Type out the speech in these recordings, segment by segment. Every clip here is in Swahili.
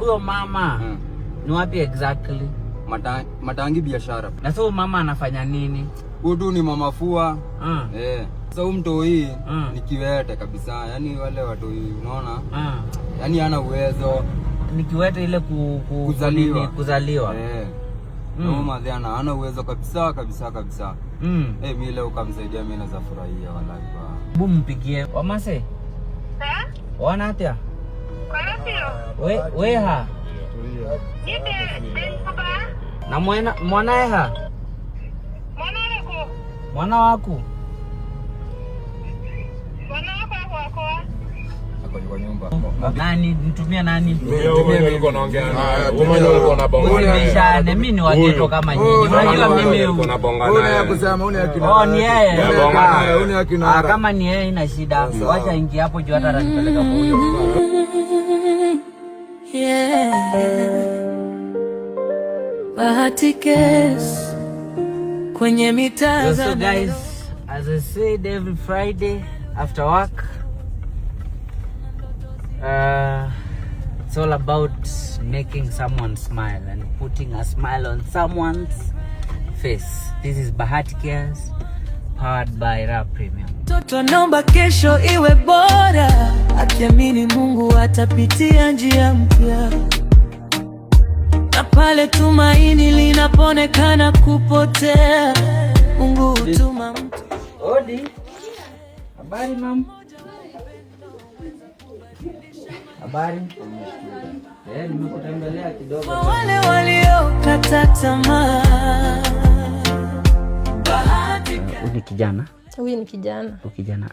Huyo mama ni wapi exactly? Matangi biashara. Na sio mama anafanya nini? Huyu ni mama fua. Sasa huyu mtu hii ni kiwete kabisa. Yaani wale watu unaona? Yaani hana uwezo. Ni kiwete ile kuzaliwa. Mama Diana hana uwezo kabisa. Mimi leo kamsaidia mimi naweza furahia wallahi ba. Hebu mpigie. Wamase. Wana atia? We ha. Na mwanae ha? Mwana wako. Kwa nyumba. Nani nitumia nani? Mimi nilikuwa naongea. Umanya ulikuwa unabonga. Mimi ni watoto kama nyinyi. Unajua mimi unabonga naye. Kusema una akina. Ni yeye. Una akina. Kama ni yeye ina shida. Wacha ingia hapo juu hata atanipeleka kwa huyo. Bahati Case kwenye mitaa. So guys, as I said every Friday after work, it's all about making someone smile and putting a smile on someone's face. This is Bahati Case, powered by Raw Premium. Toto naomba kesho iwe bora, akiamini Mungu atapitia njia mpya, na pale tumaini linaponekana kupotea, Mungu hutuma mtu. Odi. Habari mama? Habari? Nimekutembelea kidogo. Kwa wale waliokata tamaa. Huyu ni kijana? Huyu ni kijana. Huyu kijana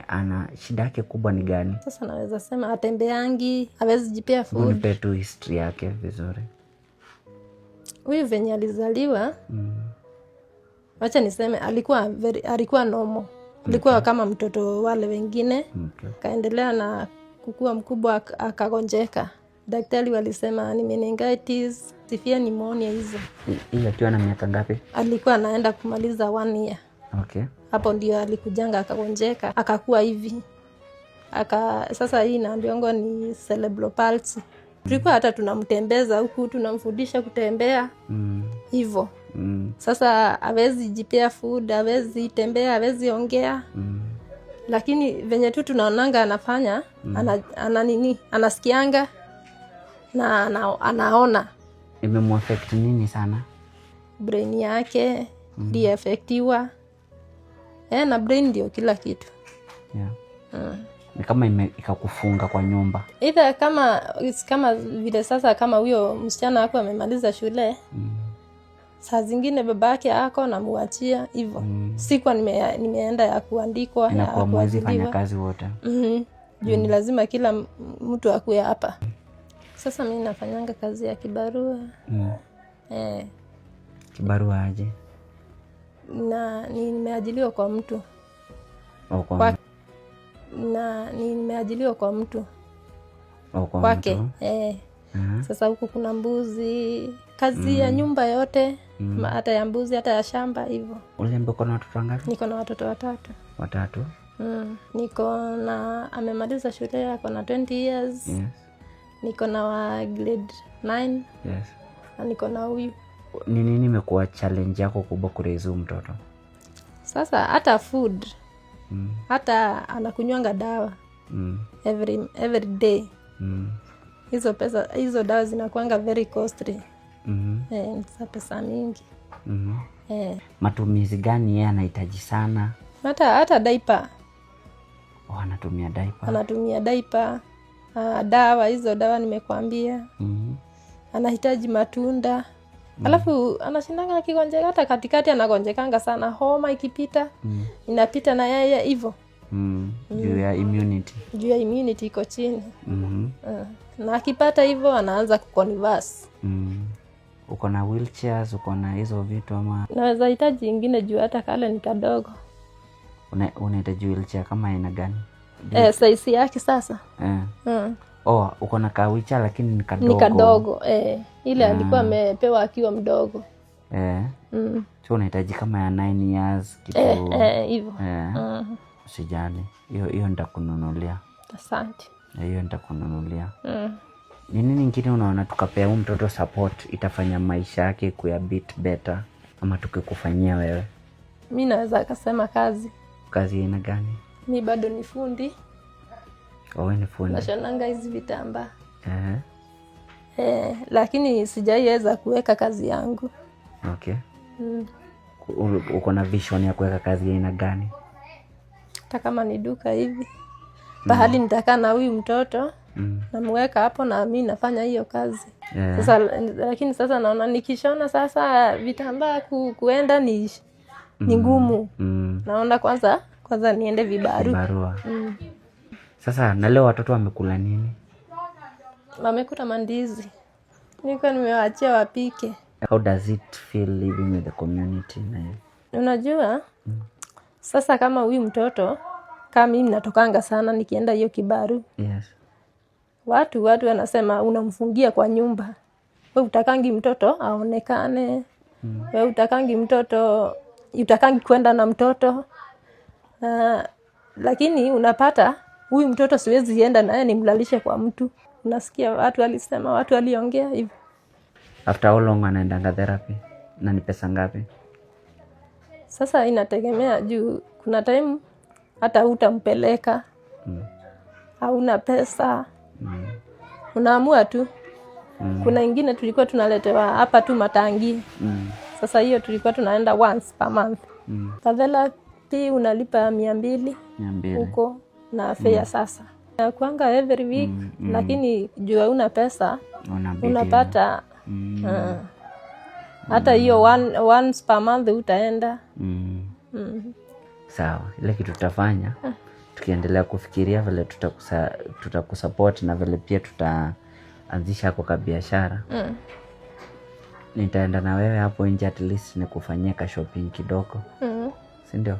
ana shida yake kubwa ni gani? Sasa naweza sema atembeangi, hawezi jipea food. Unipe tu history yake vizuri. Huyu venye alizaliwa, wacha niseme alikuwa normal. Alikuwa kama mtoto wale wengine. Kaendelea na kukua mkubwa akagonjeka. Daktari walisema ni meningitis, sifia pneumonia hizo. Hiyo akiwa na miaka ngapi? Alikuwa anaenda kumaliza 1 year. Okay. Hapo ndio alikujanga akagonjeka, akakuwa hivi. Sasa hii naambiwa ni cerebral palsy. Tulikuwa hata tunamtembeza huku, tunamfundisha kutembea. Hivyo. Sasa hawezi jipea food, hawezi tembea, hawezi ongea. Lakini venye tu tunaonanga anafanya, anasikianga na anaona. Imemuaffect nini sana? Brain yake ndio affectiwa. Na brain ndio kila kitu. Ni kama ikakufunga kwa nyumba. Either kama vile sasa kama huyo msichana wako amemaliza shule. Saa zingine babake ako na muachia hivyo. Sikuwa nimeenda ya kuandikwa na kwa mwezi fanya kazi wote. Juu ni lazima kila mtu akue hapa. Sasa mimi nafanyanga kazi ya kibarua. Kibarua aje? Na nimeajiliwa kwa mtu. Nimeajiliwa kwa mtu. Kwake. Sasa huku kuna mbuzi, kazi ya nyumba yote, hata ya mbuzi, hata ya shamba hivyo. Uliambia uko na watoto wangapi? Niko na watoto 3. 3? Niko na amemaliza shule ako na 20 years. Yes. Niko na wa grade 9. Yes. Na niko na huyu. Ni nini imekuwa challenge yako kubwa kurezi mtoto? Sasa hata food. Hata anakunywanga dawa. Every day. Hizo dawa zinakuanga very costly. Ni pesa mingi. Matumizi gani yeye anahitaji sana? Hata diaper. Anatumia diaper. Anatumia diaper. Dawa, hizo dawa nimekuambia. Anahitaji matunda. Alafu anashindanga akigonjeka, hata katikati anagonjekanga sana, homa ikipita inapita na yeye hivyo. Juu ya immunity iko chini. Na akipata hivyo anaanza kuconverse. Uko na wheelchairs, uko na hizo vitu ama? Naweza hitaji ingine juu hata kale ni kadogo. Unahitaji wheelchair kama aina gani? Size yake sasa. Uko na wheelchair lakini ni kadogo. Ni kadogo, ile alikuwa amepewa akiwa mdogo. So unahitaji kama ya 9 years kitu. Hivyo. Usijali. Hiyo nitakununulia. Asante. Hiyo nitakununulia. Ni nini nyingine unaona tukapea huyu mtoto support itafanya maisha yake kuya bit better ama tukikufanyia wewe? Mimi naweza kusema kazi. Kazi ina gani? Mimi bado ni fundi. Wewe ni fundi. Nashonanga hizi vitambaa. Lakini sijaiweza kuweka kazi yangu. Okay. Uko na vision ya kuweka kazi aina gani? Hata kama ni duka hivi. Bahali nitakaa na huyu mtoto. Namweka hapo na mimi nafanya hiyo kazi. Sasa lakini sasa naona nikishona sasa vitambaa kuenda ni ngumu. Naona kwanza niende vibarua. Sasa na leo watoto wamekula nini? Wamekula mandizi. Niko nimewaachia wapike. How does it feel living with the community? Unajua? Sasa kama huyu mtoto kama mimi natokanga sana nikienda hiyo kibaru. Yes. Watu wanasema unamfungia kwa nyumba. Wewe utakangi mtoto aonekane. Wewe utakangi mtoto, utakangi kwenda na mtoto. Lakini unapata huyu mtoto siwezi enda naye nimlalishe kwa mtu. Unasikia watu walisema, watu waliongea hivi. After how long anaendanga therapy? Na ni pesa ngapi? Sasa inategemea juu kuna time hata utampeleka. Hauna pesa. Unaamua tu. Kuna ingine tulikuwa tunaletewa hapa tu Matangi. Sasa hiyo tulikuwa tunaenda once per month. Kadhala pia unalipa 200 huko na fare sasa. Kuanga every week lakini juu hauna pesa unapata hata hiyo once per month utaenda. Sawa, ile kitu tutafanya tukiendelea kufikiria vile tutakusupport na vile pia tutaanzisha kwa biashara. Nitaenda na wewe hapo nje at least nikufanyia ka shopping kidogo. Si ndio?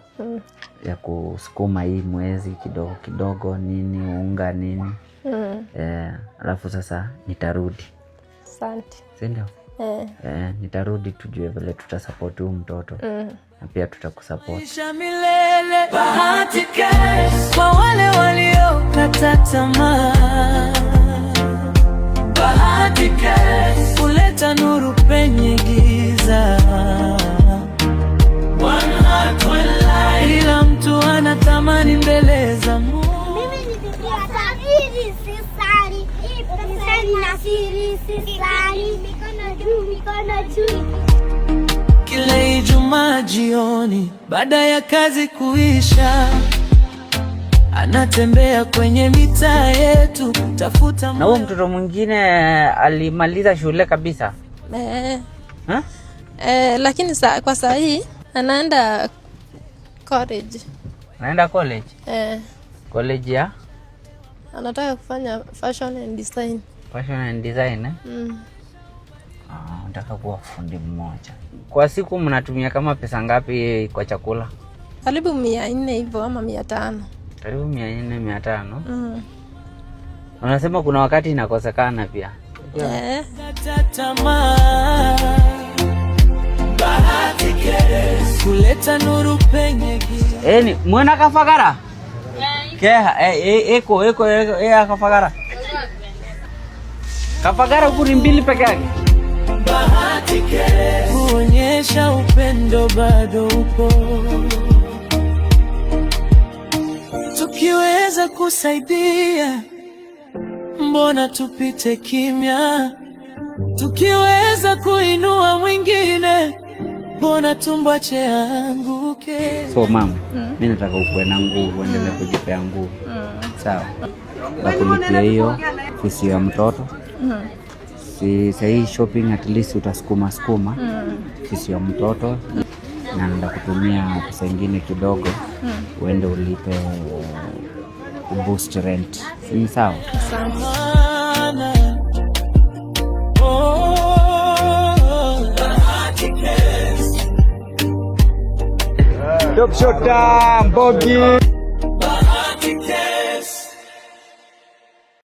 Ya kusukuma hii mwezi kidogo nini unga nini. Alafu sasa nitarudi. Asante. Si ndio? Nitarudi tujue vile tutasupport huyu mtoto. Na pia tutakusupport. Milele bahati kwa wale waliokata tamaa. Bahati huleta nuru penye giza. Kila mtu anatamani mbele za Mungu. Kila Ijumaa jioni baada ya kazi kuisha, anatembea kwenye mitaa yetu tafuta. Na huyo mtoto mwingine alimaliza shule kabisa? Lakini kwa saa hii anaenda college. Anaenda college? College ya? Anataka kufanya fashion and design. Fashion and design nataka kuwa fundi mmoja. Kwa siku mnatumia kama pesa ngapi kwa chakula? Karibu 400 hivyo ama 500. Karibu 400, 500. Unasema kuna wakati inakosekana pia. Kuleta nuru penye giza. Ni mwana kafagara? Eko kafagara. Kafagara kuri mbili peke yake. Bahati kuonyesha upendo bado upo. Tukiweza kusaidia, mbona tupite kimya? Tukiweza kuinua mwingine, mbona tumbache anguke? So mama, mimi nataka ukue na nguvu, uendelee kujipea nguvu. Sawa. Nakulipia hiyo fisi ya mtoto. Sasa shopping at least utasukuma fisi ya mtoto. Na nenda kutumia pesa nyingine kidogo uende ulipe boost rent. Si sawa? Top shot Mbogi.